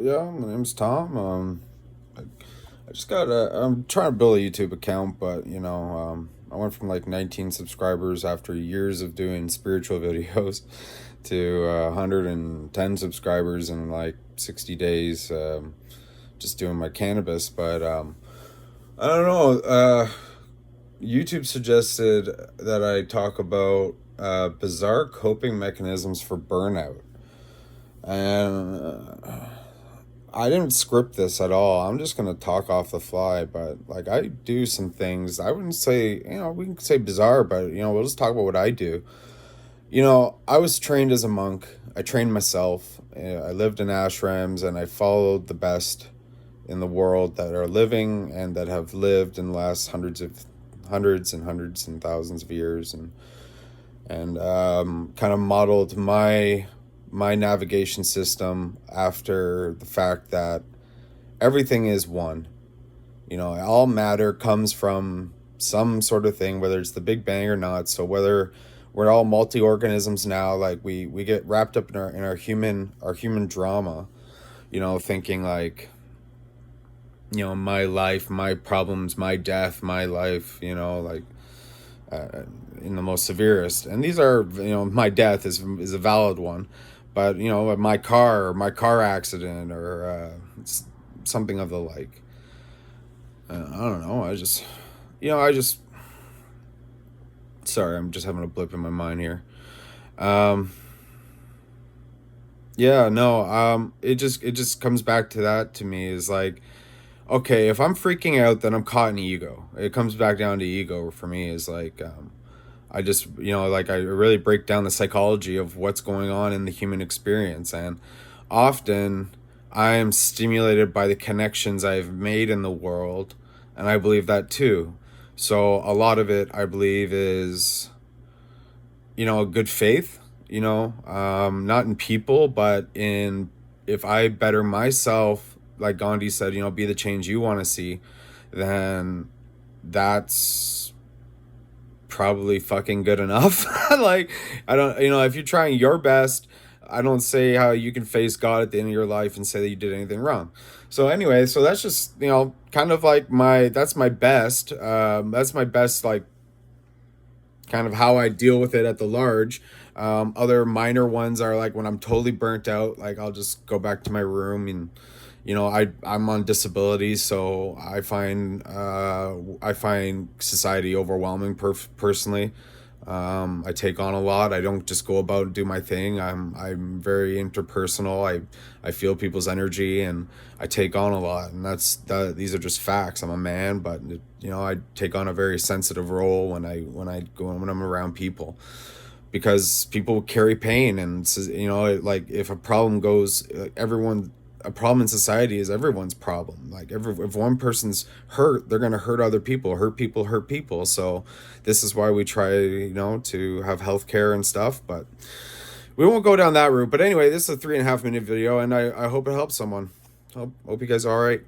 Yeah, my name's Tom. I, I just got I'm trying to build a YouTube account, but I went from like 19 subscribers after years of doing spiritual videos to 110 subscribers in like 60 days, just doing my cannabis. But I don't know. YouTube suggested that I talk about bizarre coping mechanisms for burnout. And I didn't script this at all. I'm just gonna talk off the fly, but like I do some things. I wouldn't say, we can say bizarre, but we'll just talk about what I do. I was trained as a monk. I trained myself. I lived in ashrams and I followed the best in the world that are living and that have lived in the last hundreds and thousands of years, and kind of modeled my navigation system after the fact that everything is one. All matter comes from some sort of thing, whether it's the Big Bang or not. So whether we're all multi-organisms now, like we get wrapped up in our human drama, thinking like, my life, my problems, my death, my life, like in the most severest. And these are, my death is a valid one, but my car accident or something of the like. I don't know. I just sorry, I'm just having a blip in my mind here. Um, yeah, no. It just comes back to that to me is like, okay, if I'm freaking out, then I'm caught in ego. It comes back down to ego for me is like, I just, like I really break down the psychology of what's going on in the human experience. And often I am stimulated by the connections I've made in the world. And I believe that too. So a lot of it, I believe, is, a good faith, not in people, but in if I better myself, like Gandhi said, be the change you want to see, then that's probably fucking good enough. Like, I don't, if you're trying your best, I don't say how you can face God at the end of your life and say that you did anything wrong. So anyway, so that's just, kind of like that's my best. That's my best, like, kind of how I deal with it at the large. Other minor ones are like when I'm totally burnt out, like I'll just go back to my room and I'm on disability, so I find society overwhelming personally. I take on a lot. I don't just go about and do my thing. I'm very interpersonal. I feel people's energy and I take on a lot, and these are just facts. I'm a man, but I take on a very sensitive role when I'm around people, because people carry pain, and like if a problem goes, everyone a problem in society is everyone's problem. Like if one person's hurt, they're gonna hurt other people. Hurt people hurt people. So this is why we try, to have healthcare and stuff. But we won't go down that route. But anyway, this is a 3.5 minute video, and I hope it helps someone. Hope you guys are all right.